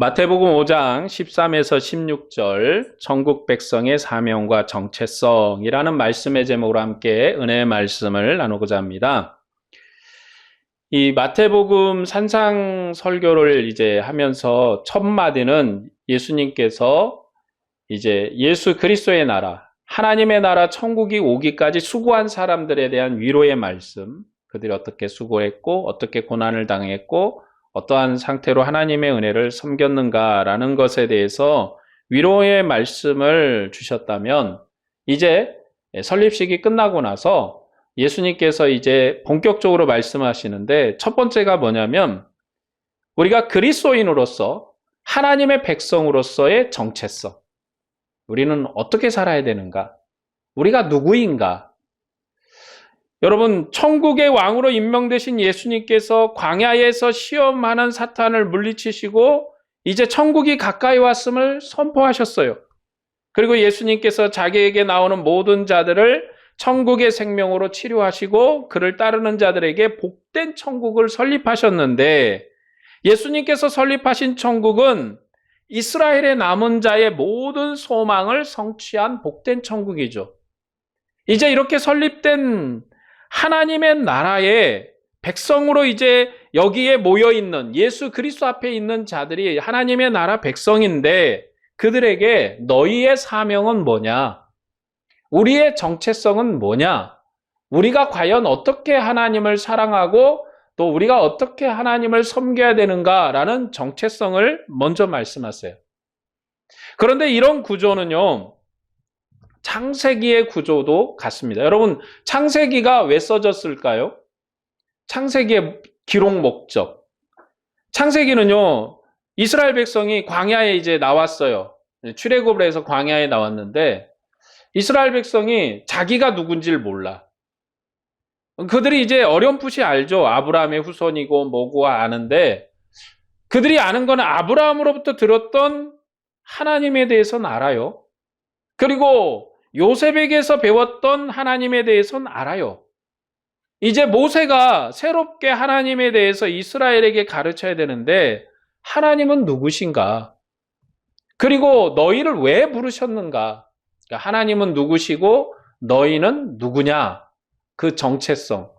마태복음 5장 13에서 16절 천국 백성의 사명과 정체성이라는 말씀의 제목으로 함께 은혜의 말씀을 나누고자 합니다. 이 마태복음 산상 설교를 이제 하면서 첫 마디는 예수님께서 이제 예수 그리스도의 나라, 하나님의 나라 천국이 오기까지 수고한 사람들에 대한 위로의 말씀, 그들이 어떻게 수고했고 어떻게 고난을 당했고 어떠한 상태로 하나님의 은혜를 섬겼는가라는 것에 대해서 위로의 말씀을 주셨다면, 이제 설립식이 끝나고 나서 예수님께서 이제 본격적으로 말씀하시는데, 첫 번째가 뭐냐면 우리가 그리스도인으로서 하나님의 백성으로서의 정체성, 우리는 어떻게 살아야 되는가, 우리가 누구인가. 여러분, 천국의 왕으로 임명되신 예수님께서 광야에서 시험하는 사탄을 물리치시고 이제 천국이 가까이 왔음을 선포하셨어요. 그리고 예수님께서 자기에게 나오는 모든 자들을 천국의 생명으로 치료하시고 그를 따르는 자들에게 복된 천국을 설립하셨는데, 예수님께서 설립하신 천국은 이스라엘의 남은 자의 모든 소망을 성취한 복된 천국이죠. 이제 이렇게 설립된 하나님의 나라의 백성으로 이제 여기에 모여있는 예수 그리스도 앞에 있는 자들이 하나님의 나라 백성인데, 그들에게 너희의 사명은 뭐냐? 우리의 정체성은 뭐냐? 우리가 과연 어떻게 하나님을 사랑하고 또 우리가 어떻게 하나님을 섬겨야 되는가라는 정체성을 먼저 말씀하세요. 그런데 이런 구조는요, 창세기의 구조도 같습니다. 여러분, 창세기가 왜 써졌을까요? 창세기의 기록 목적. 창세기는요, 이스라엘 백성이 광야에 이제 나왔어요. 출애굽을 해서 광야에 나왔는데, 이스라엘 백성이 자기가 누군지를 몰라. 그들이 이제 어렴풋이 알죠. 아브라함의 후손이고 뭐고 아는데, 그들이 아는 거는 아브라함으로부터 들었던 하나님에 대해서는 알아요. 그리고 요셉에게서 배웠던 하나님에 대해서는 알아요. 이제 모세가 새롭게 하나님에 대해서 이스라엘에게 가르쳐야 되는데, 하나님은 누구신가? 그리고 너희를 왜 부르셨는가? 그러니까 하나님은 누구시고 너희는 누구냐? 그 정체성.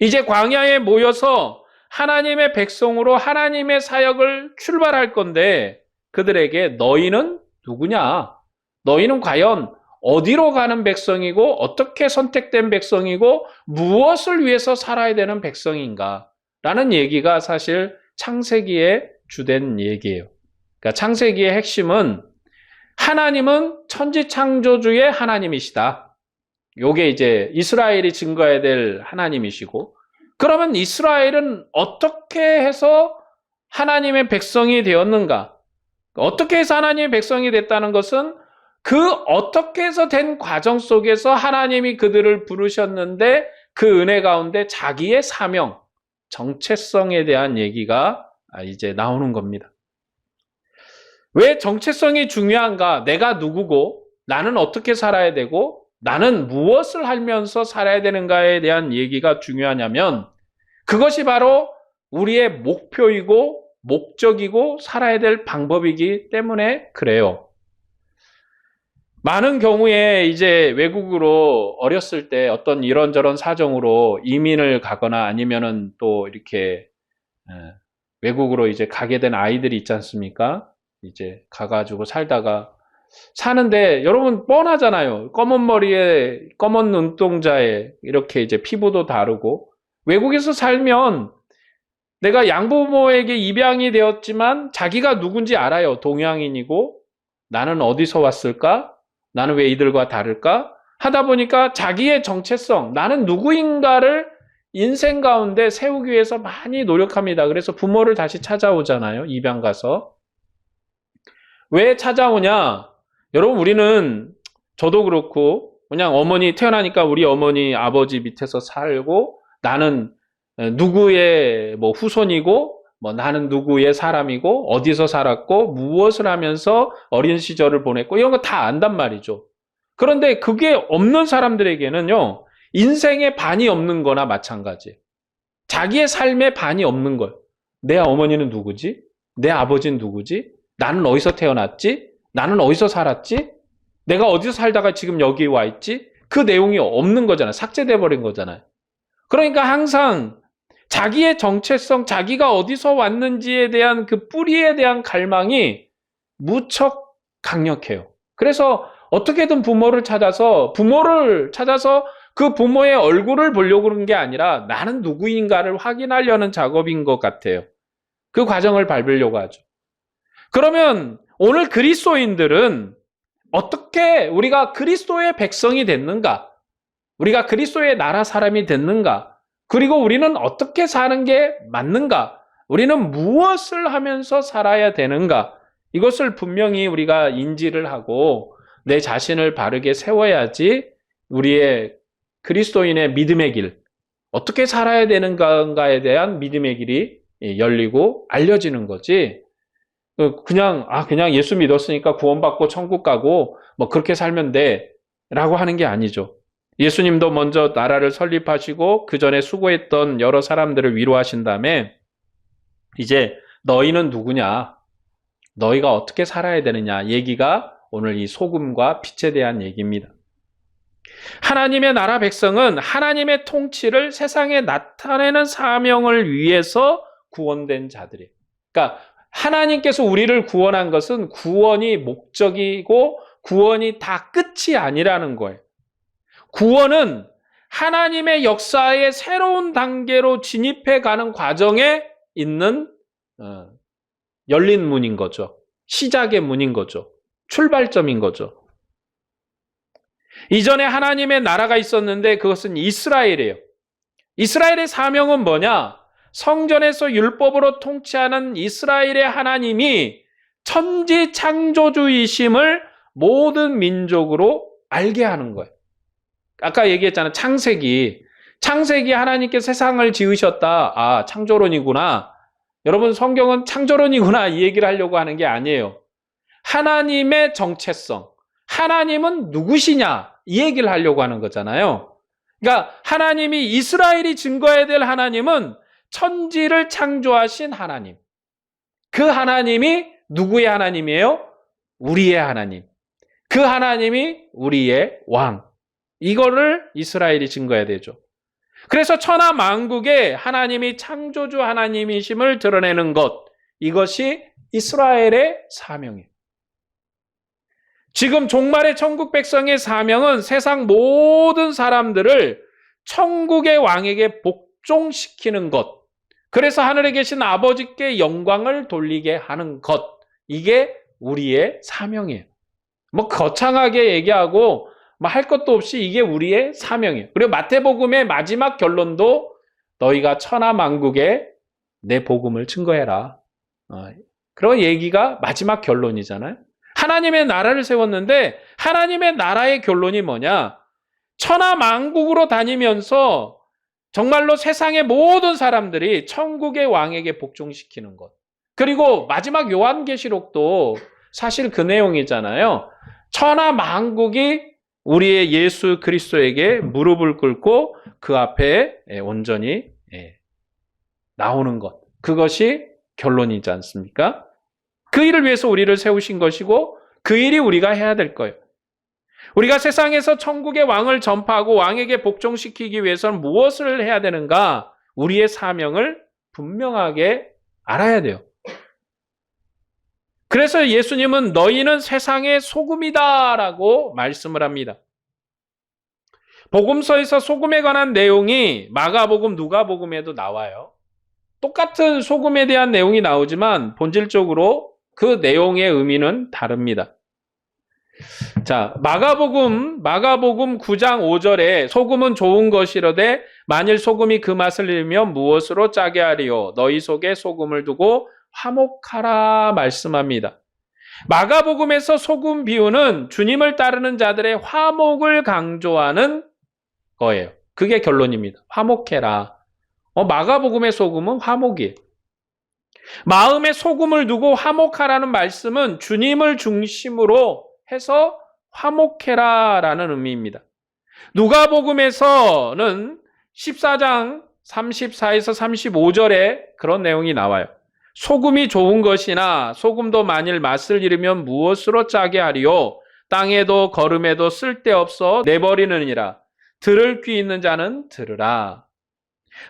이제 광야에 모여서 하나님의 백성으로 하나님의 사역을 출발할 건데, 그들에게 너희는 누구냐? 너희는 과연 어디로 가는 백성이고 어떻게 선택된 백성이고 무엇을 위해서 살아야 되는 백성인가? 라는 얘기가 사실 창세기의 주된 얘기예요. 그러니까 창세기의 핵심은 하나님은 천지창조주의 하나님이시다. 요게 이제 이스라엘이 증거해야 될 하나님이시고, 그러면 이스라엘은 어떻게 해서 하나님의 백성이 되었는가? 어떻게 해서 하나님의 백성이 됐다는 것은 그 어떻게 해서 된 과정 속에서 하나님이 그들을 부르셨는데 그 은혜 가운데 자기의 사명, 정체성에 대한 얘기가 이제 나오는 겁니다. 왜 정체성이 중요한가? 내가 누구고 나는 어떻게 살아야 되고 나는 무엇을 하면서 살아야 되는가에 대한 얘기가 중요하냐면, 그것이 바로 우리의 목표이고 목적이고 살아야 될 방법이기 때문에 그래요. 많은 경우에 이제 외국으로 어렸을 때 어떤 이런저런 사정으로 이민을 가거나 아니면은 또 이렇게 외국으로 이제 가게 된 아이들이 있지 않습니까? 이제 가가지고 살다가 사는데 여러분 뻔하잖아요. 검은 머리에 검은 눈동자에 이렇게 이제 피부도 다르고, 외국에서 살면 내가 양부모에게 입양이 되었지만 자기가 누군지 알아요. 동양인이고 나는 어디서 왔을까? 나는 왜 이들과 다를까? 하다 보니까 자기의 정체성, 나는 누구인가를 인생 가운데 세우기 위해서 많이 노력합니다. 그래서 부모를 다시 찾아오잖아요. 입양 가서. 왜 찾아오냐? 여러분, 우리는, 저도 그렇고 그냥 어머니 태어나니까 우리 어머니 아버지 밑에서 살고, 나는 누구의 뭐 후손이고 뭐 나는 누구의 사람이고 어디서 살았고 무엇을 하면서 어린 시절을 보냈고 이런 거 다 안단 말이죠. 그런데 그게 없는 사람들에게는요, 인생의 반이 없는 거나 마찬가지. 자기의 삶의 반이 없는 거예요. 내 어머니는 누구지? 내 아버지는 누구지? 나는 어디서 태어났지? 나는 어디서 살았지? 내가 어디서 살다가 지금 여기 와 있지? 그 내용이 없는 거잖아요. 삭제돼 버린 거잖아요. 그러니까 항상 자기의 정체성, 자기가 어디서 왔는지에 대한 그 뿌리에 대한 갈망이 무척 강력해요. 그래서 어떻게든 부모를 찾아서 그 부모의 얼굴을 보려고 그런 게 아니라 나는 누구인가를 확인하려는 작업인 것 같아요. 그 과정을 밟으려고 하죠. 그러면 오늘 그리스도인들은 어떻게 우리가 그리스도의 백성이 됐는가? 우리가 그리스도의 나라 사람이 됐는가? 그리고 우리는 어떻게 사는 게 맞는가? 우리는 무엇을 하면서 살아야 되는가? 이것을 분명히 우리가 인지를 하고 내 자신을 바르게 세워야지 우리의 그리스도인의 믿음의 길, 어떻게 살아야 되는가에 대한 믿음의 길이 열리고 알려지는 거지. 그냥 예수 믿었으니까 구원받고 천국 가고 뭐 그렇게 살면 돼라고 하는 게 아니죠. 예수님도 먼저 나라를 설립하시고 그 전에 수고했던 여러 사람들을 위로하신 다음에 이제 너희는 누구냐? 너희가 어떻게 살아야 되느냐? 얘기가 오늘 이 소금과 빛에 대한 얘기입니다. 하나님의 나라 백성은 하나님의 통치를 세상에 나타내는 사명을 위해서 구원된 자들이에요. 그러니까 하나님께서 우리를 구원한 것은 구원이 목적이고 구원이 다 끝이 아니라는 거예요. 구원은 하나님의 역사의 새로운 단계로 진입해 가는 과정에 있는 열린 문인 거죠. 시작의 문인 거죠. 출발점인 거죠. 이전에 하나님의 나라가 있었는데 그것은 이스라엘이에요. 이스라엘의 사명은 뭐냐? 성전에서 율법으로 통치하는 이스라엘의 하나님이 천지 창조주이심을 모든 민족으로 알게 하는 거예요. 아까 얘기했잖아요. 창세기 하나님께 세상을 지으셨다. 아, 창조론이구나. 여러분, 성경은 창조론이구나 이 얘기를 하려고 하는 게 아니에요. 하나님의 정체성, 하나님은 누구시냐 이 얘기를 하려고 하는 거잖아요. 그러니까 하나님이 이스라엘이 증거해야 될 하나님은 천지를 창조하신 하나님. 그 하나님이 누구의 하나님이에요? 우리의 하나님. 그 하나님이 우리의 왕. 이거를 이스라엘이 증거해야 되죠. 그래서 천하 만국에 하나님이 창조주 하나님이심을 드러내는 것. 이것이 이스라엘의 사명이에요. 지금 종말의 천국 백성의 사명은 세상 모든 사람들을 천국의 왕에게 복종시키는 것. 그래서 하늘에 계신 아버지께 영광을 돌리게 하는 것. 이게 우리의 사명이에요. 뭐 거창하게 얘기하고 뭐 할 것도 없이 이게 우리의 사명이에요. 그리고 마태복음의 마지막 결론도 너희가 천하 만국에 내 복음을 증거해라. 그런 얘기가 마지막 결론이잖아요. 하나님의 나라를 세웠는데 하나님의 나라의 결론이 뭐냐? 천하 만국으로 다니면서 정말로 세상의 모든 사람들이 천국의 왕에게 복종시키는 것. 그리고 마지막 요한계시록도 사실 그 내용이잖아요. 천하 만국이 우리의 예수 그리스도에게 무릎을 꿇고 그 앞에 온전히 나오는 것. 그것이 결론이지 않습니까? 그 일을 위해서 우리를 세우신 것이고 그 일이 우리가 해야 될 거예요. 우리가 세상에서 천국의 왕을 전파하고 왕에게 복종시키기 위해서는 무엇을 해야 되는가? 우리의 사명을 분명하게 알아야 돼요. 그래서 예수님은 너희는 세상의 소금이다라고 말씀을 합니다. 복음서에서 소금에 관한 내용이 마가복음, 누가복음에도 나와요. 똑같은 소금에 대한 내용이 나오지만 본질적으로 그 내용의 의미는 다릅니다. 자, 마가복음 9장 5절에 소금은 좋은 것이로되 만일 소금이 그 맛을 잃으면 무엇으로 짜게 하리요? 너희 속에 소금을 두고 화목하라 말씀합니다. 마가복음에서 소금 비유는 주님을 따르는 자들의 화목을 강조하는 거예요. 그게 결론입니다. 화목해라. 마가복음의 소금은 화목이에요. 마음에 소금을 두고 화목하라는 말씀은 주님을 중심으로 해서 화목해라라는 의미입니다. 누가복음에서는 14장 34에서 35절에 그런 내용이 나와요. 소금이 좋은 것이나 소금도 만일 맛을 잃으면 무엇으로 짜게 하리요? 땅에도 거름에도 쓸데없어 내버리느니라. 들을 귀 있는 자는 들으라.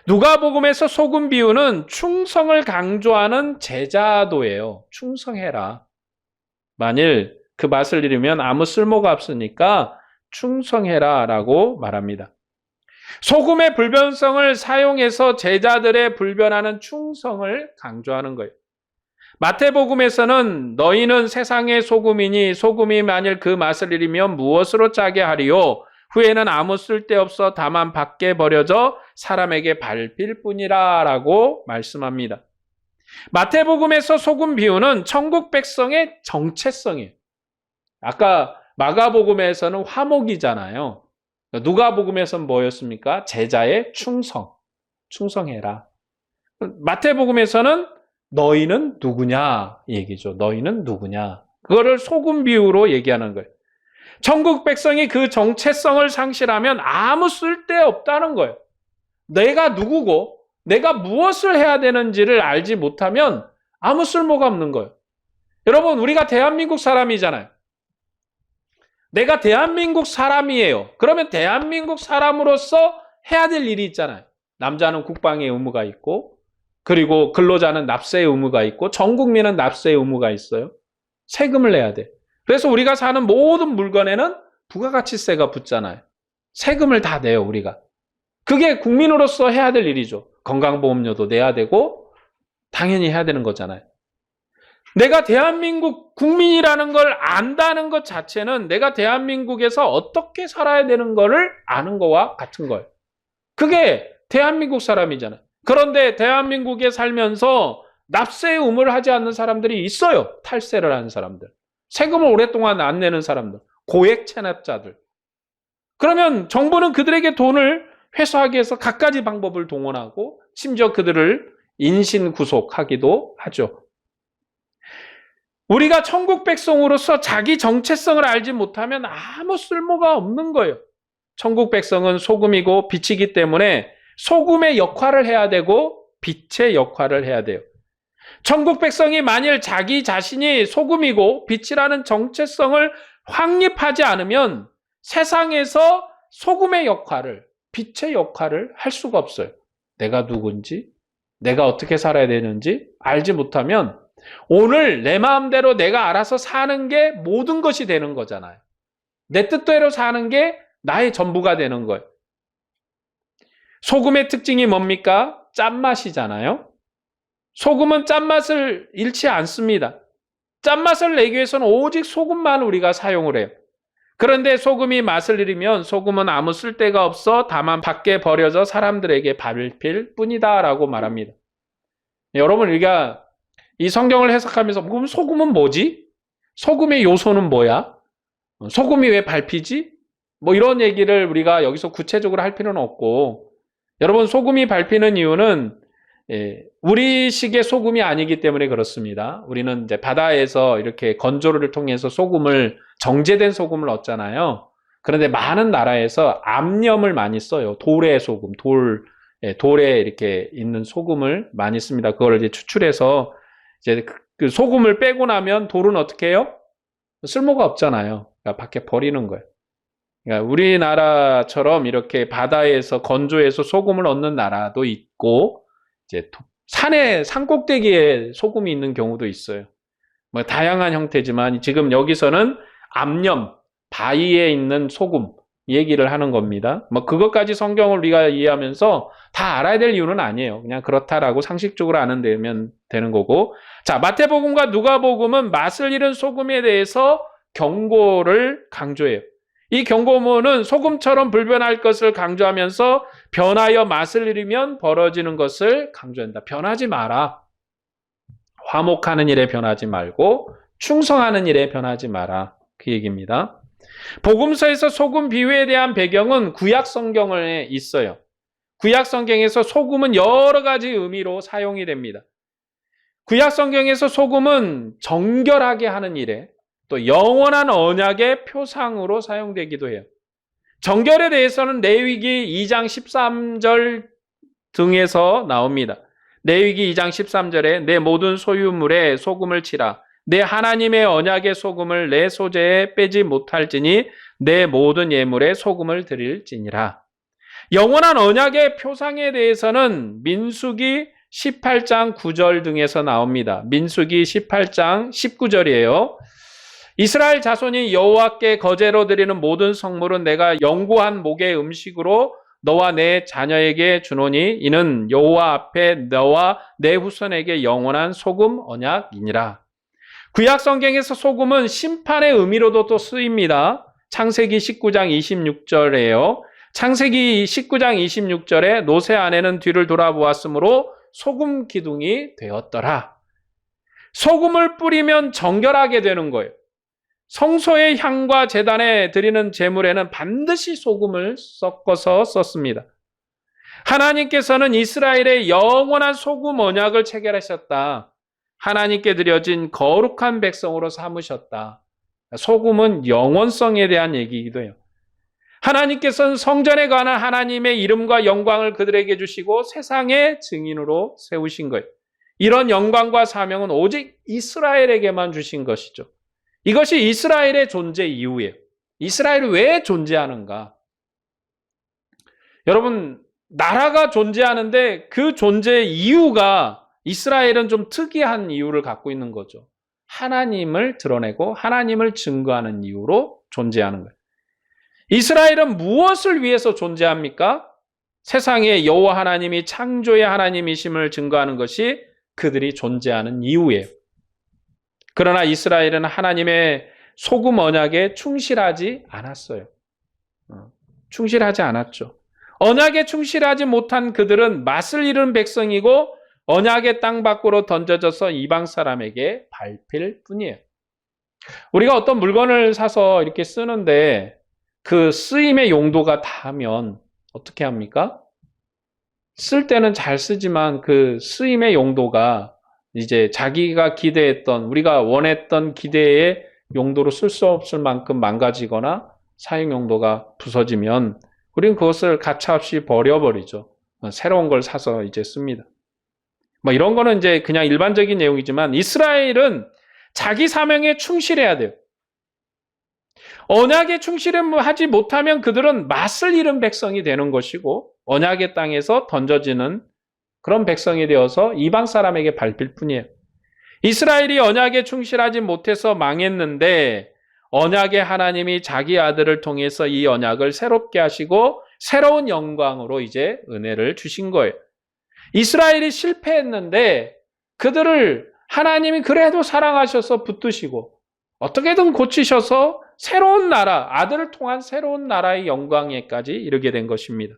누가복음에서 소금 비유는 충성을 강조하는 제자도예요. 충성해라. 만일 그 맛을 잃으면 아무 쓸모가 없으니까 충성해라 라고 말합니다. 소금의 불변성을 사용해서 제자들의 불변하는 충성을 강조하는 거예요. 마태복음에서는 너희는 세상의 소금이니 소금이 만일 그 맛을 잃으면 무엇으로 짜게 하리요? 후에는 아무 쓸데없어 다만 밖에 버려져 사람에게 밟힐 뿐이라 라고 말씀합니다. 마태복음에서 소금 비유는 천국 백성의 정체성이에요. 아까 마가복음에서는 화목이잖아요. 누가복음에서는 뭐였습니까? 제자의 충성해라. 마태복음에서는 너희는 누구냐 얘기죠. 너희는 누구냐. 그거를 소금 비유로 얘기하는 거예요. 천국 백성이 그 정체성을 상실하면 아무 쓸데없다는 거예요. 내가 누구고 내가 무엇을 해야 되는지를 알지 못하면 아무 쓸모가 없는 거예요. 여러분, 우리가 대한민국 사람이잖아요. 내가 대한민국 사람이에요. 그러면 대한민국 사람으로서 해야 될 일이 있잖아요. 남자는 국방의 의무가 있고, 그리고 근로자는 납세의 의무가 있고, 전 국민은 납세의 의무가 있어요. 세금을 내야 돼. 그래서 우리가 사는 모든 물건에는 부가가치세가 붙잖아요. 세금을 다 내요, 우리가. 그게 국민으로서 해야 될 일이죠. 건강보험료도 내야 되고 당연히 해야 되는 거잖아요. 내가 대한민국 국민이라는 걸 안다는 것 자체는 내가 대한민국에서 어떻게 살아야 되는 거를 아는 거와 같은 거예요. 그게 대한민국 사람이잖아요. 그런데 대한민국에 살면서 납세의 의무를 하지 않는 사람들이 있어요. 탈세를 하는 사람들. 세금을 오랫동안 안 내는 사람들. 고액 체납자들. 그러면 정부는 그들에게 돈을 회수하기 위해서 갖가지 방법을 동원하고 심지어 그들을 인신구속하기도 하죠. 우리가 천국 백성으로서 자기 정체성을 알지 못하면 아무 쓸모가 없는 거예요. 천국 백성은 소금이고 빛이기 때문에 소금의 역할을 해야 되고 빛의 역할을 해야 돼요. 천국 백성이 만일 자기 자신이 소금이고 빛이라는 정체성을 확립하지 않으면 세상에서 소금의 역할을, 빛의 역할을 할 수가 없어요. 내가 누군지, 내가 어떻게 살아야 되는지 알지 못하면 오늘 내 마음대로 내가 알아서 사는 게 모든 것이 되는 거잖아요. 내 뜻대로 사는 게 나의 전부가 되는 거예요. 소금의 특징이 뭡니까? 짠맛이잖아요. 소금은 짠맛을 잃지 않습니다. 짠맛을 내기 위해서는 오직 소금만 우리가 사용을 해요. 그런데 소금이 맛을 잃으면 소금은 아무 쓸데가 없어 다만 밖에 버려져 사람들에게 밟힐 뿐이다 라고 말합니다. 여러분, 우리가 이 성경을 해석하면서 그럼 소금은 뭐지? 소금의 요소는 뭐야? 소금이 왜 밟히지? 뭐 이런 얘기를 우리가 여기서 구체적으로 할 필요는 없고, 여러분, 소금이 밟히는 이유는 우리식의 소금이 아니기 때문에 그렇습니다. 우리는 이제 바다에서 이렇게 건조를 통해서 소금을, 정제된 소금을 얻잖아요. 그런데 많은 나라에서 암염을 많이 써요. 돌의 소금, 돌에 이렇게 있는 소금을 많이 씁니다. 그걸 이제 추출해서 이제 그 소금을 빼고 나면 돌은 어떻게 해요? 쓸모가 없잖아요. 그러니까 밖에 버리는 거예요. 그러니까 우리나라처럼 이렇게 바다에서 건조해서 소금을 얻는 나라도 있고, 이제 산 꼭대기에 소금이 있는 경우도 있어요. 뭐 다양한 형태지만 지금 여기서는 암염, 바위에 있는 소금 얘기를 하는 겁니다. 뭐 그것까지 성경을 우리가 이해하면서 다 알아야 될 이유는 아니에요. 그냥 그렇다라고 상식적으로 아는 되면 되는 거고. 자, 마태복음과 누가복음은 맛을 잃은 소금에 대해서 경고를 강조해요. 이 경고문은 소금처럼 불변할 것을 강조하면서 변하여 맛을 잃으면 벌어지는 것을 강조한다. 변하지 마라. 화목하는 일에 변하지 말고 충성하는 일에 변하지 마라. 그 얘기입니다. 복음서에서 소금 비유에 대한 배경은 구약 성경에 있어요. 구약 성경에서 소금은 여러 가지 의미로 사용이 됩니다. 구약 성경에서 소금은 정결하게 하는 일에, 또 영원한 언약의 표상으로 사용되기도 해요. 정결에 대해서는 레위기 2장 13절 등에서 나옵니다. 레위기 2장 13절에 내 모든 소유물에 소금을 치라. 내 하나님의 언약의 소금을 내 소재에 빼지 못할지니 내 모든 예물에 소금을 드릴지니라. 영원한 언약의 표상에 대해서는 민수기 18장 9절 등에서 나옵니다. 민수기 18장 19절이에요. 이스라엘 자손이 여호와께 거제로 드리는 모든 성물은 내가 영구한 목의 음식으로 너와 내 자녀에게 주노니 이는 여호와 앞에 너와 내 후손에게 영원한 소금 언약이니라. 구약 성경에서 소금은 심판의 의미로도 또 쓰입니다. 창세기 19장 26절에요. 창세기 19장 26절에 노새 아내는 뒤를 돌아보았으므로 소금 기둥이 되었더라. 소금을 뿌리면 정결하게 되는 거예요. 성소의 향과 제단에 드리는 제물에는 반드시 소금을 섞어서 썼습니다. 하나님께서는 이스라엘의 영원한 소금 언약을 체결하셨다. 하나님께 드려진 거룩한 백성으로 삼으셨다. 소금은 영원성에 대한 얘기이기도 해요. 하나님께서는 성전에 관한 하나님의 이름과 영광을 그들에게 주시고 세상의 증인으로 세우신 거예요. 이런 영광과 사명은 오직 이스라엘에게만 주신 것이죠. 이것이 이스라엘의 존재 이유예요. 이스라엘이 왜 존재하는가? 여러분, 나라가 존재하는데 그 존재 이유가 이스라엘은 좀 특이한 이유를 갖고 있는 거죠. 하나님을 드러내고 하나님을 증거하는 이유로 존재하는 거예요. 이스라엘은 무엇을 위해서 존재합니까? 세상에 여호와 하나님이 창조의 하나님이심을 증거하는 것이 그들이 존재하는 이유예요. 그러나 이스라엘은 하나님의 소금 언약에 충실하지 않았어요. 충실하지 않았죠. 언약에 충실하지 못한 그들은 맛을 잃은 백성이고 언약의 땅 밖으로 던져져서 이방 사람에게 밟힐 뿐이에요. 우리가 어떤 물건을 사서 이렇게 쓰는데 그 쓰임의 용도가 다하면 어떻게 합니까? 쓸 때는 잘 쓰지만 그 쓰임의 용도가 이제 자기가 기대했던, 우리가 원했던 기대의 용도로 쓸 수 없을 만큼 망가지거나 사용 용도가 부서지면 우리는 그것을 가차없이 버려버리죠. 새로운 걸 사서 이제 씁니다. 뭐 이런 거는 이제 그냥 일반적인 내용이지만 이스라엘은 자기 사명에 충실해야 돼요. 언약에 충실하지 못하면 그들은 맛을 잃은 백성이 되는 것이고 언약의 땅에서 던져지는 그런 백성이 되어서 이방 사람에게 밟힐 뿐이에요. 이스라엘이 언약에 충실하지 못해서 망했는데 언약의 하나님이 자기 아들을 통해서 이 언약을 새롭게 하시고 새로운 영광으로 이제 은혜를 주신 거예요. 이스라엘이 실패했는데 그들을 하나님이 그래도 사랑하셔서 붙드시고 어떻게든 고치셔서 새로운 나라, 아들을 통한 새로운 나라의 영광에까지 이르게 된 것입니다.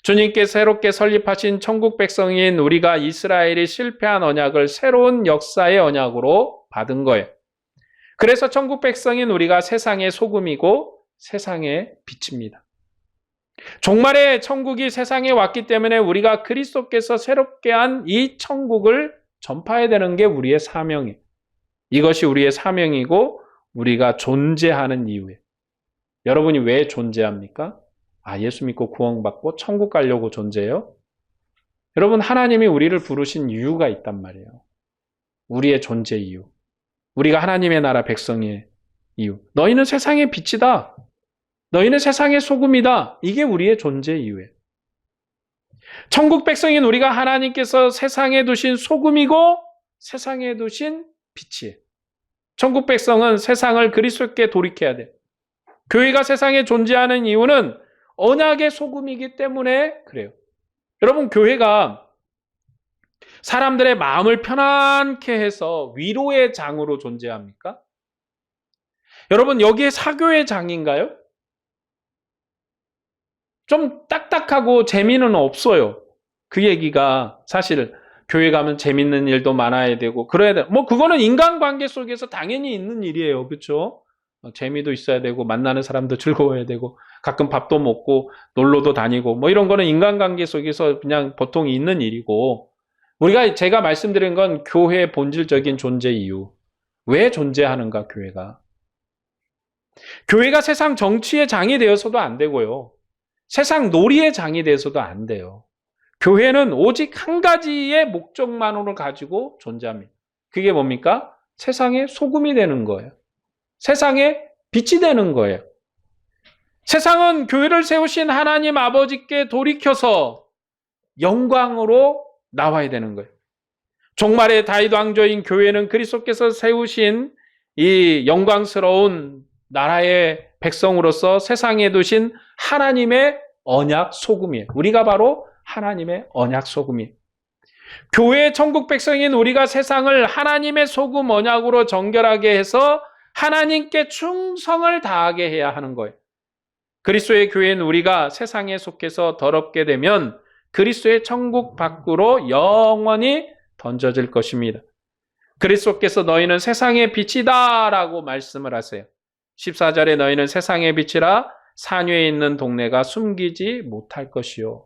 주님께 새롭게 설립하신 천국 백성인 우리가 이스라엘이 실패한 언약을 새로운 역사의 언약으로 받은 거예요. 그래서 천국 백성인 우리가 세상의 소금이고 세상의 빛입니다. 종말의 천국이 세상에 왔기 때문에 우리가 그리스도께서 새롭게 한 이 천국을 전파해야 되는 게 우리의 사명이에요. 이것이 우리의 사명이고 우리가 존재하는 이유예요. 여러분이 왜 존재합니까? 예수 믿고 구원받고 천국 가려고 존재해요? 여러분, 하나님이 우리를 부르신 이유가 있단 말이에요. 우리의 존재 이유. 우리가 하나님의 나라 백성의 이유. 너희는 세상의 빛이다. 너희는 세상의 소금이다. 이게 우리의 존재 이유예요. 천국 백성인 우리가 하나님께서 세상에 두신 소금이고 세상에 두신 빛이에요. 천국 백성은 세상을 그리스도께 돌이켜야 돼요. 교회가 세상에 존재하는 이유는 언약의 소금이기 때문에 그래요. 여러분, 교회가 사람들의 마음을 편안케 해서 위로의 장으로 존재합니까? 여러분, 여기에 사교의 장인가요? 좀 딱딱하고 재미는 없어요. 그 얘기가 사실 교회 가면 재밌는 일도 많아야 되고 그래야 돼. 뭐 그거는 인간관계 속에서 당연히 있는 일이에요. 그렇죠? 재미도 있어야 되고 만나는 사람도 즐거워야 되고 가끔 밥도 먹고 놀러도 다니고 뭐 이런 거는 인간관계 속에서 그냥 보통 있는 일이고 제가 말씀드린 건 교회의 본질적인 존재 이유. 왜 존재하는가 교회가. 교회가 세상 정치의 장이 되어서도 안 되고요. 세상 놀이의 장이 되어서도 안 돼요. 교회는 오직 한 가지의 목적만으로 가지고 존재합니다. 그게 뭡니까? 세상의 소금이 되는 거예요. 세상의 빛이 되는 거예요. 세상은 교회를 세우신 하나님 아버지께 돌이켜서 영광으로 나와야 되는 거예요. 종말의 다윗 왕조인 교회는 그리스도께서 세우신 이 영광스러운 나라의 백성으로서 세상에 두신 하나님의 언약 소금이에요. 우리가 바로 하나님의 언약 소금이에요. 교회의 천국 백성인 우리가 세상을 하나님의 소금 언약으로 정결하게 해서 하나님께 충성을 다하게 해야 하는 거예요. 그리스도의 교회는 우리가 세상에 속해서 더럽게 되면 그리스도의 천국 밖으로 영원히 던져질 것입니다. 그리스도께서 너희는 세상의 빛이다 라고 말씀을 하세요. 14절에 너희는 세상의 빛이라 산 위에 있는 동네가 숨기지 못할 것이요.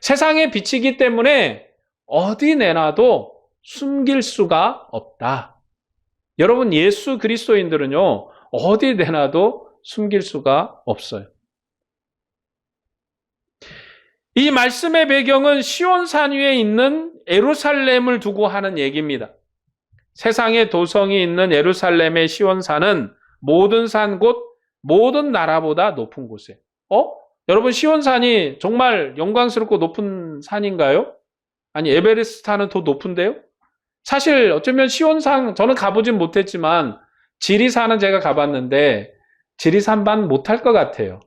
세상의 빛이기 때문에 어디 내놔도 숨길 수가 없다. 여러분, 예수 그리스도인들은요, 어디 내놔도 숨길 수가 없어요. 이 말씀의 배경은 시온산 위에 있는 예루살렘을 두고 하는 얘기입니다. 세상의 도성이 있는 예루살렘의 시온산은 모든 산 곧 모든 나라보다 높은 곳이에요. 여러분, 시온산이 정말 영광스럽고 높은 산인가요? 아니, 에베레스트산은 더 높은데요? 사실 어쩌면 시온산, 저는 가보진 못했지만 지리산은 제가 가봤는데 지리산만 못할 것 같아요.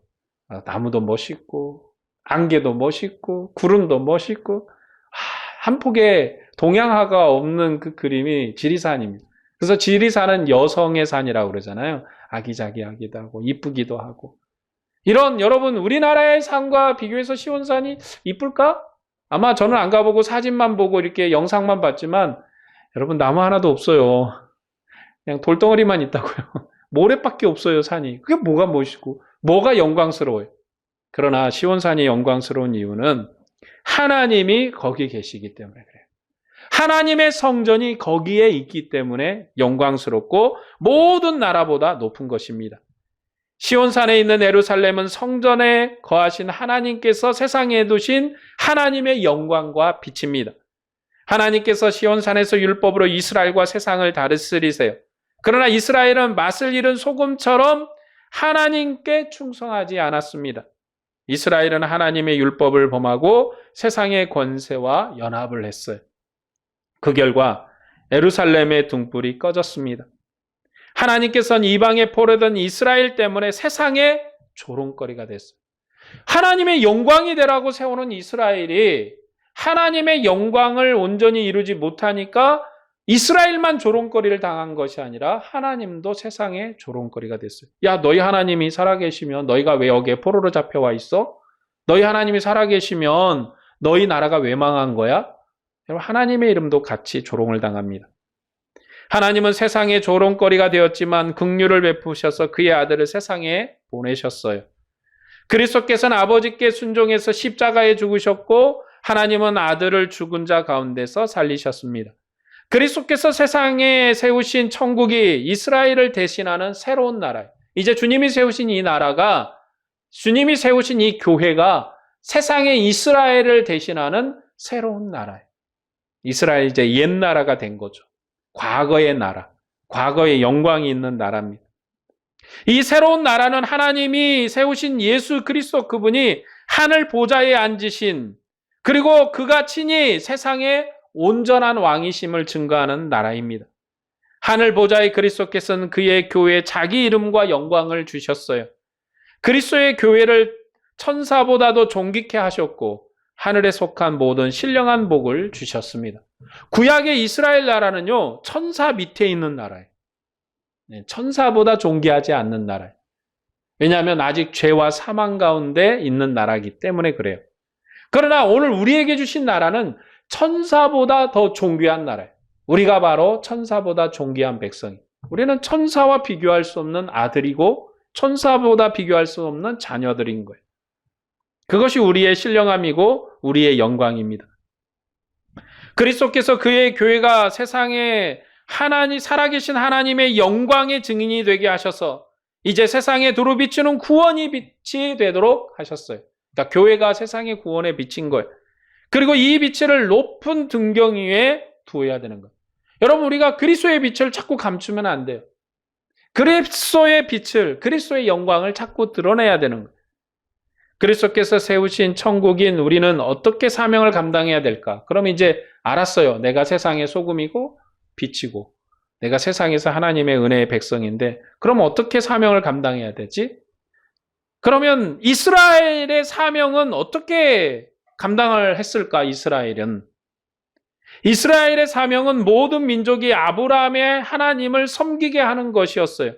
나무도 멋있고 안개도 멋있고 구름도 멋있고 한 폭의 동양화가 없는 그 그림이 지리산입니다. 그래서 지리산은 여성의 산이라고 그러잖아요. 아기자기하기도 하고 이쁘기도 하고. 이런 여러분 우리나라의 산과 비교해서 시온산이 이쁠까? 아마 저는 안 가보고 사진만 보고 이렇게 영상만 봤지만 여러분 나무 하나도 없어요. 그냥 돌덩어리만 있다고요. 모래밖에 없어요, 산이. 그게 뭐가 멋있고 뭐가 영광스러워요. 그러나 시온산이 영광스러운 이유는 하나님이 거기 계시기 때문에 그래요. 하나님의 성전이 거기에 있기 때문에 영광스럽고 모든 나라보다 높은 것입니다. 시온산에 있는 예루살렘은 성전에 거하신 하나님께서 세상에 두신 하나님의 영광과 빛입니다. 하나님께서 시온산에서 율법으로 이스라엘과 세상을 다스리세요. 그러나 이스라엘은 맛을 잃은 소금처럼 하나님께 충성하지 않았습니다. 이스라엘은 하나님의 율법을 범하고 세상의 권세와 연합을 했어요. 그 결과 예루살렘의 등불이 꺼졌습니다. 하나님께서는 이방에 포로된 이스라엘 때문에 세상의 조롱거리가 됐어요. 하나님의 영광이 되라고 세우는 이스라엘이 하나님의 영광을 온전히 이루지 못하니까 이스라엘만 조롱거리를 당한 것이 아니라 하나님도 세상의 조롱거리가 됐어요. 야, 너희 하나님이 살아계시면 너희가 왜 여기에 포로로 잡혀와 있어? 너희 하나님이 살아계시면 너희 나라가 왜 망한 거야? 여러분, 하나님의 이름도 같이 조롱을 당합니다. 하나님은 세상의 조롱거리가 되었지만 긍휼을 베푸셔서 그의 아들을 세상에 보내셨어요. 그리스도께서는 아버지께 순종해서 십자가에 죽으셨고 하나님은 아들을 죽은 자 가운데서 살리셨습니다. 그리스도께서 세상에 세우신 천국이 이스라엘을 대신하는 새로운 나라예요. 이제 주님이 세우신 이 나라가, 주님이 세우신 이 교회가 세상의 이스라엘을 대신하는 새로운 나라예요. 이스라엘 이제 옛 나라가 된 거죠. 과거의 나라, 과거의 영광이 있는 나라입니다. 이 새로운 나라는 하나님이 세우신 예수 그리스도 그분이 하늘 보좌에 앉으신, 그리고 그가 친히 세상의 온전한 왕이심을 증거하는 나라입니다. 하늘 보좌의 그리스도께서는 그의 교회에 자기 이름과 영광을 주셨어요. 그리스도의 교회를 천사보다도 존귀케 하셨고 하늘에 속한 모든 신령한 복을 주셨습니다. 구약의 이스라엘 나라는요, 천사 밑에 있는 나라예요. 천사보다 존귀하지 않는 나라예요. 왜냐하면 아직 죄와 사망 가운데 있는 나라이기 때문에 그래요. 그러나 오늘 우리에게 주신 나라는 천사보다 더 존귀한 나라예요. 우리가 바로 천사보다 존귀한 백성이에요. 우리는 천사와 비교할 수 없는 아들이고 천사보다 비교할 수 없는 자녀들인 거예요. 그것이 우리의 신령함이고 우리의 영광입니다. 그리스도께서 그의 교회가 세상에 살아계신 하나님의 영광의 증인이 되게 하셔서 이제 세상에 두루 비추는 구원의 빛이 되도록 하셨어요. 그러니까 교회가 세상의 구원에 비친 거예요. 그리고 이 빛을 높은 등경 위에 두어야 되는 거예요. 여러분, 우리가 그리스도의 빛을 자꾸 감추면 안 돼요. 그리스도의 빛을, 그리스도의 영광을 자꾸 드러내야 되는 거예요. 그리스도께서 세우신 천국인 우리는 어떻게 사명을 감당해야 될까? 그럼 이제 알았어요. 내가 세상의 소금이고 빛이고 내가 세상에서 하나님의 은혜의 백성인데 그럼 어떻게 사명을 감당해야 되지? 그러면 이스라엘의 사명은 어떻게 감당을 했을까? 이스라엘의 사명은 모든 민족이 아브라함의 하나님을 섬기게 하는 것이었어요.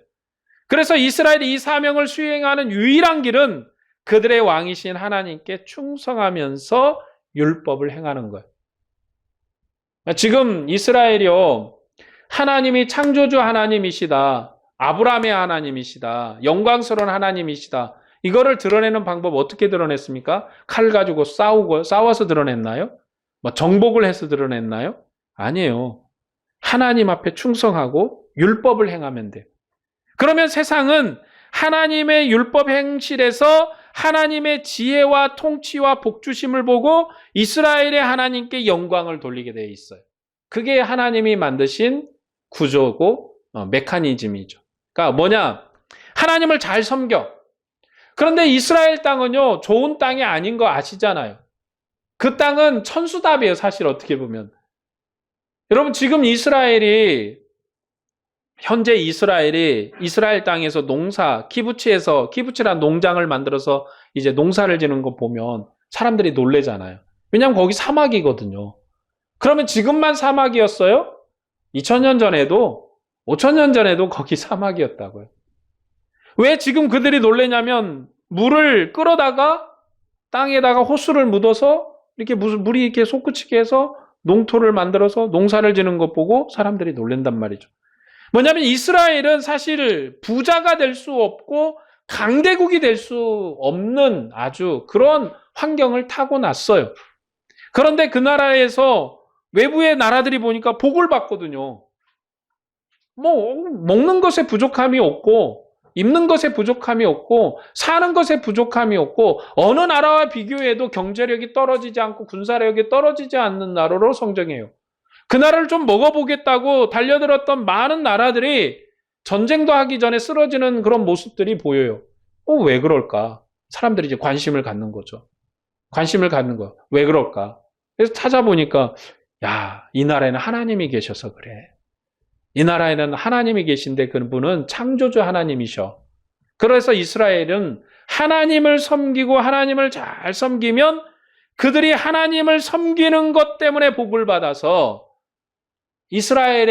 그래서 이스라엘이 이 사명을 수행하는 유일한 길은 그들의 왕이신 하나님께 충성하면서 율법을 행하는 거예요. 지금 이스라엘이요, 하나님이 창조주 하나님이시다, 아브라함의 하나님이시다, 영광스러운 하나님이시다, 이거를 드러내는 방법 어떻게 드러냈습니까? 칼 가지고 싸워서 드러냈나요? 뭐 정복을 해서 드러냈나요? 아니에요. 하나님 앞에 충성하고 율법을 행하면 돼요. 그러면 세상은 하나님의 율법 행실에서 하나님의 지혜와 통치와 복주심을 보고 이스라엘의 하나님께 영광을 돌리게 되어 있어요. 그게 하나님이 만드신 구조고 메커니즘이죠. 그러니까 뭐냐? 하나님을 잘 섬겨. 그런데 이스라엘 땅은요, 좋은 땅이 아닌 거 아시잖아요. 그 땅은 천수답이에요, 사실 어떻게 보면. 여러분, 지금 현재 이스라엘 땅에서 키부츠란 농장을 만들어서 이제 농사를 지는 거 보면 사람들이 놀래잖아요. 왜냐하면 거기 사막이거든요. 그러면 지금만 사막이었어요? 2000년 전에도, 5000년 전에도 거기 사막이었다고요. 왜 지금 그들이 놀래냐면 물을 끌어다가 땅에다가 호수를 묻어서 이렇게 물이 이렇게 솟구치게 해서 농토를 만들어서 농사를 지는 것 보고 사람들이 놀란단 말이죠. 뭐냐면 이스라엘은 사실 부자가 될 수 없고 강대국이 될 수 없는 아주 그런 환경을 타고났어요. 그런데 그 나라에서 외부의 나라들이 보니까 복을 받거든요. 뭐 먹는 것에 부족함이 없고 입는 것에 부족함이 없고 사는 것에 부족함이 없고 어느 나라와 비교해도 경제력이 떨어지지 않고 군사력이 떨어지지 않는 나라로 성장해요. 그 나라를 좀 먹어보겠다고 달려들었던 많은 나라들이 전쟁도 하기 전에 쓰러지는 그런 모습들이 보여요. 왜 그럴까? 사람들이 이제 관심을 갖는 거죠. 관심을 갖는 거. 왜 그럴까? 그래서 찾아보니까 이 나라에는 하나님이 계셔서 그래. 이 나라에는 하나님이 계신데 그분은 창조주 하나님이셔. 그래서 이스라엘은 하나님을 섬기고 하나님을 잘 섬기면 그들이 하나님을 섬기는 것 때문에 복을 받아서 이스라엘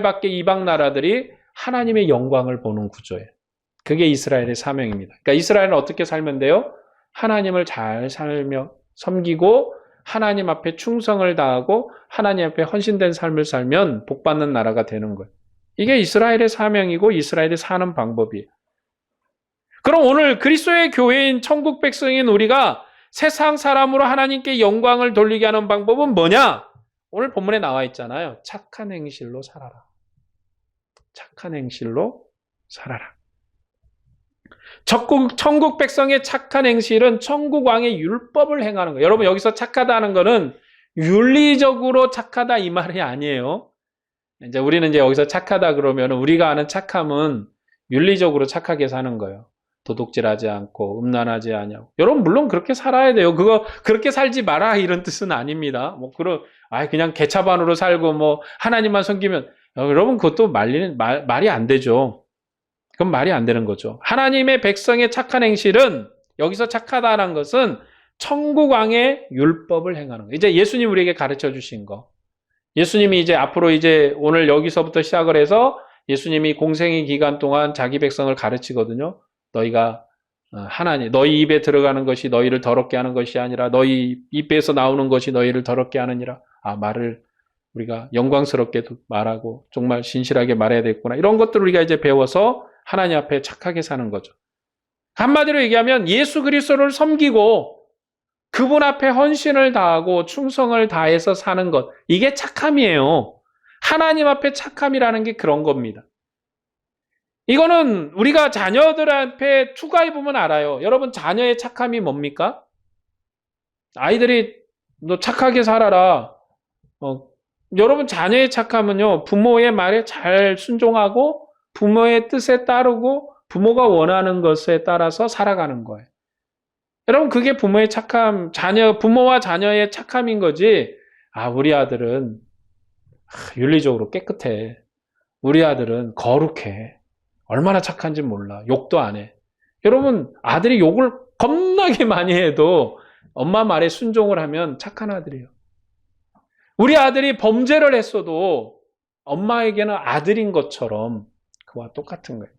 밖의 이방 나라들이 하나님의 영광을 보는 구조예요. 그게 이스라엘의 사명입니다. 그러니까 이스라엘은 어떻게 살면 돼요? 하나님을 잘 살며 섬기고 하나님 앞에 충성을 다하고 하나님 앞에 헌신된 삶을 살면 복받는 나라가 되는 거예요. 이게 이스라엘의 사명이고 이스라엘이 사는 방법이에요. 그럼 오늘 그리스도의 교회인 천국 백성인 우리가 세상 사람으로 하나님께 영광을 돌리게 하는 방법은 뭐냐? 오늘 본문에 나와 있잖아요. 착한 행실로 살아라. 착한 행실로 살아라. 천국 백성의 착한 행실은 천국 왕의 율법을 행하는 거예요. 여러분, 여기서 착하다는 거는 윤리적으로 착하다 이 말이 아니에요. 우리는 여기서 착하다 그러면 우리가 아는 착함은 윤리적으로 착하게 사는 거예요. 도둑질하지 않고 음란하지 않냐고. 여러분, 물론 그렇게 살아야 돼요. 그렇게 살지 마라 이런 뜻은 아닙니다. 그냥 개차반으로 살고 하나님만 섬기면 여러분 그것도 말이 안 되죠. 그건 말이 안 되는 거죠. 하나님의 백성의 착한 행실은 여기서 착하다는 것은 천국 왕의 율법을 행하는 거예요. 이제 예수님 우리에게 가르쳐 주신 거. 예수님이 앞으로 오늘 여기서부터 시작을 해서 예수님이 공생의 기간 동안 자기 백성을 가르치거든요. 너희가 너희 입에 들어가는 것이 너희를 더럽게 하는 것이 아니라 너희 입에서 나오는 것이 너희를 더럽게 하느니라. 말을 우리가 영광스럽게 말하고 정말 신실하게 말해야 되겠구나. 이런 것들을 우리가 배워서 하나님 앞에 착하게 사는 거죠. 한마디로 얘기하면 예수 그리스도를 섬기고 그분 앞에 헌신을 다하고 충성을 다해서 사는 것. 이게 착함이에요. 하나님 앞에 착함이라는 게 그런 겁니다. 이거는 우리가 자녀들 앞에 투과해 보면 알아요. 여러분, 자녀의 착함이 뭡니까? 아이들이 너 착하게 살아라. 여러분 자녀의 착함은요, 부모의 말에 잘 순종하고 부모의 뜻에 따르고 부모가 원하는 것에 따라서 살아가는 거예요. 여러분 그게 부모의 착함, 부모와 자녀의 착함인 거지. 우리 아들은 윤리적으로 깨끗해. 우리 아들은 거룩해. 얼마나 착한지 몰라. 욕도 안 해. 여러분 아들이 욕을 겁나게 많이 해도 엄마 말에 순종을 하면 착한 아들이에요. 우리 아들이 범죄를 했어도 엄마에게는 아들인 것처럼 그와 똑같은 거예요.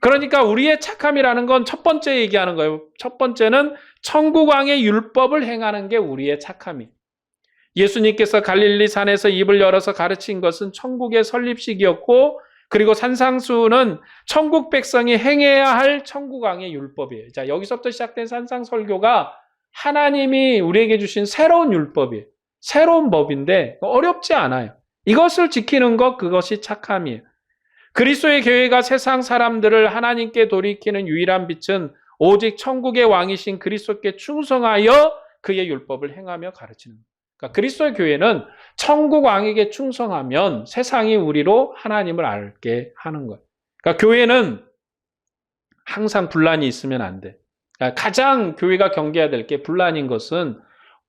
그러니까 우리의 착함이라는 건 첫 번째 얘기하는 거예요. 첫 번째는 천국왕의 율법을 행하는 게 우리의 착함이에요. 예수님께서 갈릴리 산에서 입을 열어서 가르친 것은 천국의 설립식이었고, 그리고 산상수훈은 천국 백성이 행해야 할 천국왕의 율법이에요. 자, 여기서부터 시작된 산상설교가 하나님이 우리에게 주신 새로운 율법이에요. 새로운 법인데 어렵지 않아요. 이것을 지키는 것, 그것이 착함이에요. 그리스도의 교회가 세상 사람들을 하나님께 돌이키는 유일한 빛은 오직 천국의 왕이신 그리스도께 충성하여 그의 율법을 행하며 가르치는 거예요. 그러니까 그리스도의 교회는 천국 왕에게 충성하면 세상이 우리로 하나님을 알게 하는 거예요. 그러니까 교회는 항상 분란이 있으면 안 돼. 그러니까 가장 교회가 경계해야 될 게 분란인 것은,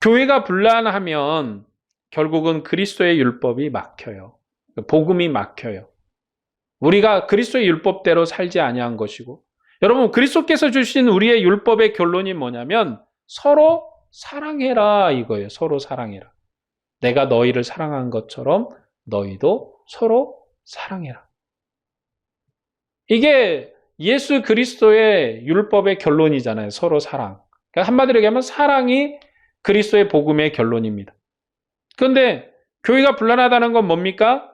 교회가 분란하면 결국은 그리스도의 율법이 막혀요. 복음이 막혀요. 우리가 그리스도의 율법대로 살지 아니한 것이고, 여러분 그리스도께서 주신 우리의 율법의 결론이 뭐냐면 서로 사랑해라 이거예요. 서로 사랑해라. 내가 너희를 사랑한 것처럼 너희도 서로 사랑해라. 이게 예수 그리스도의 율법의 결론이잖아요. 서로 사랑. 그러니까 한마디로 얘기하면 사랑이 그리스도의 복음의 결론입니다. 그런데 교회가 불안하다는 건 뭡니까?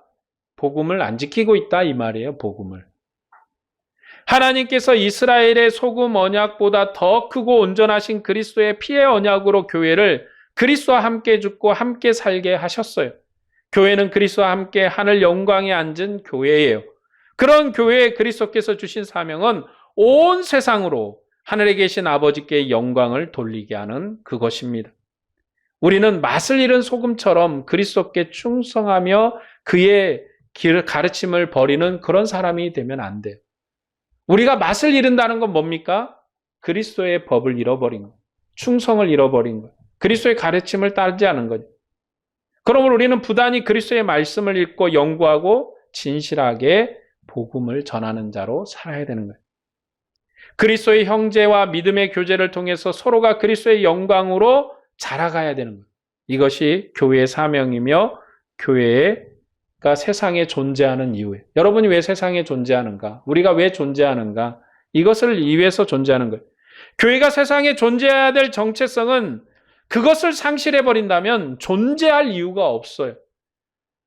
복음을 안 지키고 있다 이 말이에요. 복음을. 하나님께서 이스라엘의 소금 언약보다 더 크고 온전하신 그리스도의 피의 언약으로 교회를 그리스도와 함께 죽고 함께 살게 하셨어요. 교회는 그리스도와 함께 하늘 영광에 앉은 교회예요. 그런 교회에 그리스도께서 주신 사명은 온 세상으로 하늘에 계신 아버지께 영광을 돌리게 하는 그것입니다. 우리는 맛을 잃은 소금처럼 그리스도께 충성하며 그의 가르침을 버리는 그런 사람이 되면 안 돼요. 우리가 맛을 잃는다는 건 뭡니까? 그리스도의 법을 잃어버린 것, 충성을 잃어버린 것, 그리스도의 가르침을 따르지 않은 거죠. 그러므로 우리는 부단히 그리스도의 말씀을 읽고 연구하고 진실하게 복음을 전하는 자로 살아야 되는 거예요. 그리스도의 형제와 믿음의 교제를 통해서 서로가 그리스도의 영광으로 자라가야 되는 거예요. 이것이 교회의 사명이며 교회가 세상에 존재하는 이유예요. 여러분이 왜 세상에 존재하는가? 우리가 왜 존재하는가? 이것을 위해서 존재하는 거예요. 교회가 세상에 존재해야 될 정체성은 그것을 상실해버린다면 존재할 이유가 없어요.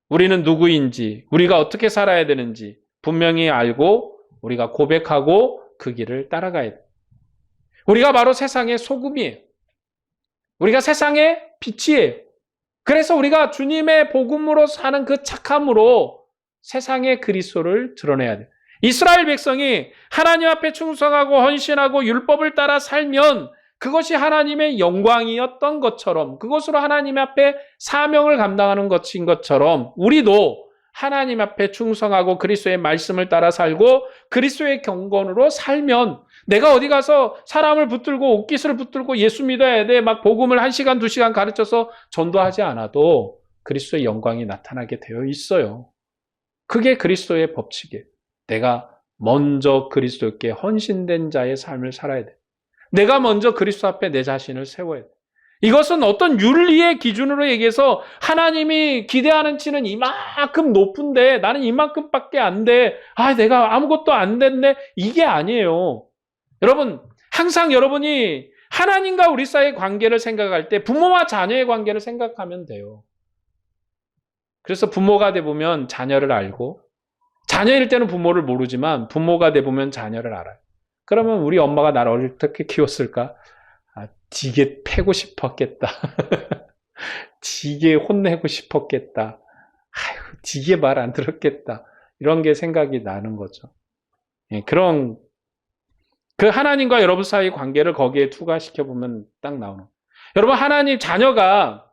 우리는 누구인지, 우리가 어떻게 살아야 되는지 분명히 알고 우리가 고백하고 그 길을 따라가야 돼요. 우리가 바로 세상의 소금이에요. 우리가 세상의 빛이에요. 그래서 우리가 주님의 복음으로 사는 그 착함으로 세상의 그리스도를 드러내야 돼요. 이스라엘 백성이 하나님 앞에 충성하고 헌신하고 율법을 따라 살면 그것이 하나님의 영광이었던 것처럼, 그것으로 하나님 앞에 사명을 감당하는 것인 것처럼 우리도 하나님 앞에 충성하고 그리스도의 말씀을 따라 살고 그리스도의 경건으로 살면, 내가 어디 가서 사람을 붙들고 옷깃을 붙들고 예수 믿어야 돼, 막 복음을 1시간 2시간 가르쳐서 전도하지 않아도 그리스도의 영광이 나타나게 되어 있어요. 그게 그리스도의 법칙이에요. 내가 먼저 그리스도께 헌신된 자의 삶을 살아야 돼. 내가 먼저 그리스도 앞에 내 자신을 세워야 돼. 이것은 어떤 윤리의 기준으로 얘기해서 하나님이 기대하는 치는 이만큼 높은데 나는 이만큼밖에 안 돼. 내가 아무것도 안 됐네. 이게 아니에요. 여러분, 항상 여러분이 하나님과 우리 사이의 관계를 생각할 때 부모와 자녀의 관계를 생각하면 돼요. 그래서 부모가 돼보면 자녀를 알고, 자녀일 때는 부모를 모르지만 부모가 돼보면 자녀를 알아요. 그러면 우리 엄마가 나를 어떻게 키웠을까? 지게 패고 싶었겠다. 지게 혼내고 싶었겠다. 지게 말 안 들었겠다. 이런 게 생각이 나는 거죠. 그런 그 하나님과 여러분 사이 관계를 거기에 투과시켜보면 딱 나오는 거예요. 여러분, 하나님 자녀가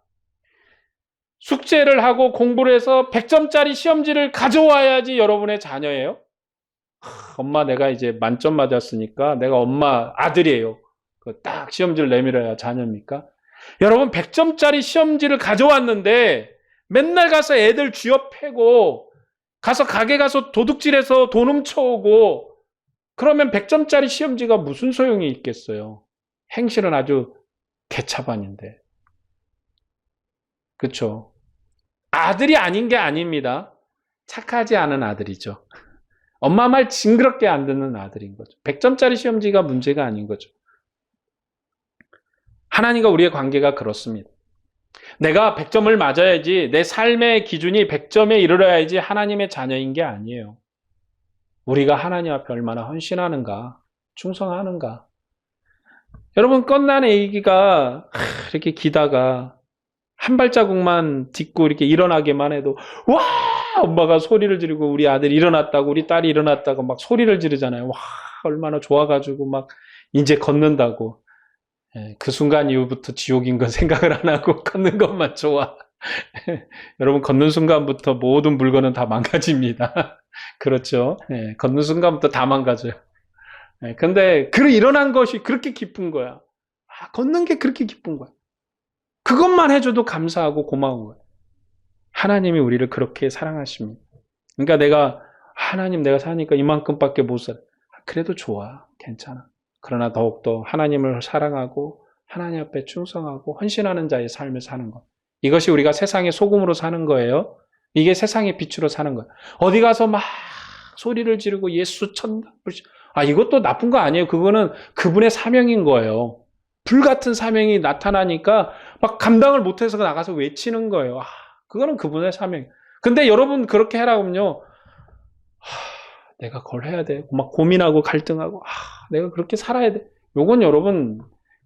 숙제를 하고 공부를 해서 100점짜리 시험지를 가져와야지 여러분의 자녀예요. 엄마 내가 이제 만점 맞았으니까 내가 엄마 아들이에요. 딱 시험지를 내밀어야 자녀입니까? 여러분 100점짜리 시험지를 가져왔는데 맨날 가서 애들 쥐어 패고 가서 가게 가서 도둑질해서 돈 훔쳐오고 그러면 100점짜리 시험지가 무슨 소용이 있겠어요? 행실은 아주 개차반인데. 그렇죠? 아들이 아닌 게 아닙니다. 착하지 않은 아들이죠. 엄마 말 징그럽게 안 듣는 아들인 거죠. 100점짜리 시험지가 문제가 아닌 거죠. 하나님과 우리의 관계가 그렇습니다. 내가 100점을 맞아야지, 내 삶의 기준이 100점에 이르러야지 하나님의 자녀인 게 아니에요. 우리가 하나님 앞에 얼마나 헌신하는가, 충성하는가. 여러분, 껌난 애기가 이렇게 기다가 한 발자국만 딛고 이렇게 일어나기만 해도 와! 엄마가 소리를 지르고 우리 아들이 일어났다고 우리 딸이 일어났다고 막 소리를 지르잖아요. 와! 얼마나 좋아가지고 막 이제 걷는다고. 그 순간 이후부터 지옥인 건 생각을 안 하고 걷는 것만 좋아. 여러분 걷는 순간부터 모든 물건은 다 망가집니다. 그렇죠? 걷는 순간부터 다 망가져요. 근데 일어난 것이 그렇게 기쁜 거야. 걷는 게 그렇게 기쁜 거야. 그것만 해줘도 감사하고 고마운 거야. 하나님이 우리를 그렇게 사랑하십니다. 그러니까 하나님 내가 사니까 이만큼밖에 못 살아. 그래도 좋아. 괜찮아. 그러나 더욱더 하나님을 사랑하고 하나님 앞에 충성하고 헌신하는 자의 삶을 사는 것. 이것이 우리가 세상의 소금으로 사는 거예요. 이게 세상의 빛으로 사는 거예요. 어디 가서 막 소리를 지르고 예수 천다. 이것도 나쁜 거 아니에요. 그거는 그분의 사명인 거예요. 불같은 사명이 나타나니까 막 감당을 못해서 나가서 외치는 거예요. 그거는 그분의 사명. 근데 여러분 그렇게 해라면요. 내가 그걸 해야 돼. 막 고민하고 갈등하고 내가 그렇게 살아야 돼. 요건 여러분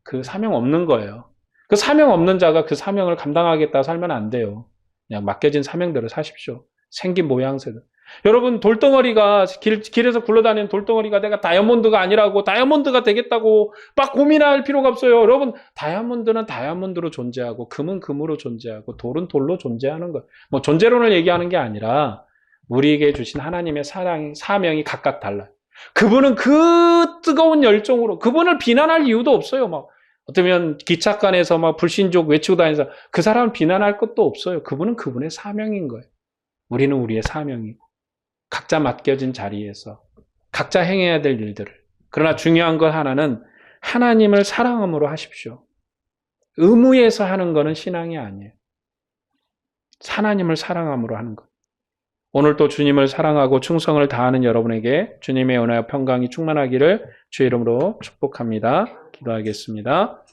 그 사명 없는 거예요. 그 사명 없는 자가 그 사명을 감당하겠다 살면 안 돼요. 그냥 맡겨진 사명대로 사십시오. 생긴 모양새도. 여러분 돌덩어리가 길에서 굴러다니는 돌덩어리가 내가 다이아몬드가 아니라고 다이아몬드가 되겠다고 막 고민할 필요가 없어요. 여러분 다이아몬드는 다이아몬드로 존재하고 금은 금으로 존재하고 돌은 돌로 존재하는 거예요. 뭐 존재론을 얘기하는 게 아니라 우리에게 주신 하나님의 사명이 각각 달라요. 그분은 그 뜨거운 열정으로 그분을 비난할 이유도 없어요. 막 어쩌면 기찻간에서 막 불신족 외치고 다니면서 그 사람을 비난할 것도 없어요. 그분은 그분의 사명인 거예요. 우리는 우리의 사명이고 각자 맡겨진 자리에서 각자 행해야 될 일들을. 그러나 중요한 것 하나는 하나님을 사랑함으로 하십시오. 의무에서 하는 것은 신앙이 아니에요. 하나님을 사랑함으로 하는 것. 오늘 또 주님을 사랑하고 충성을 다하는 여러분에게 주님의 은혜와 평강이 충만하기를 주의 이름으로 축복합니다. 기도하겠습니다.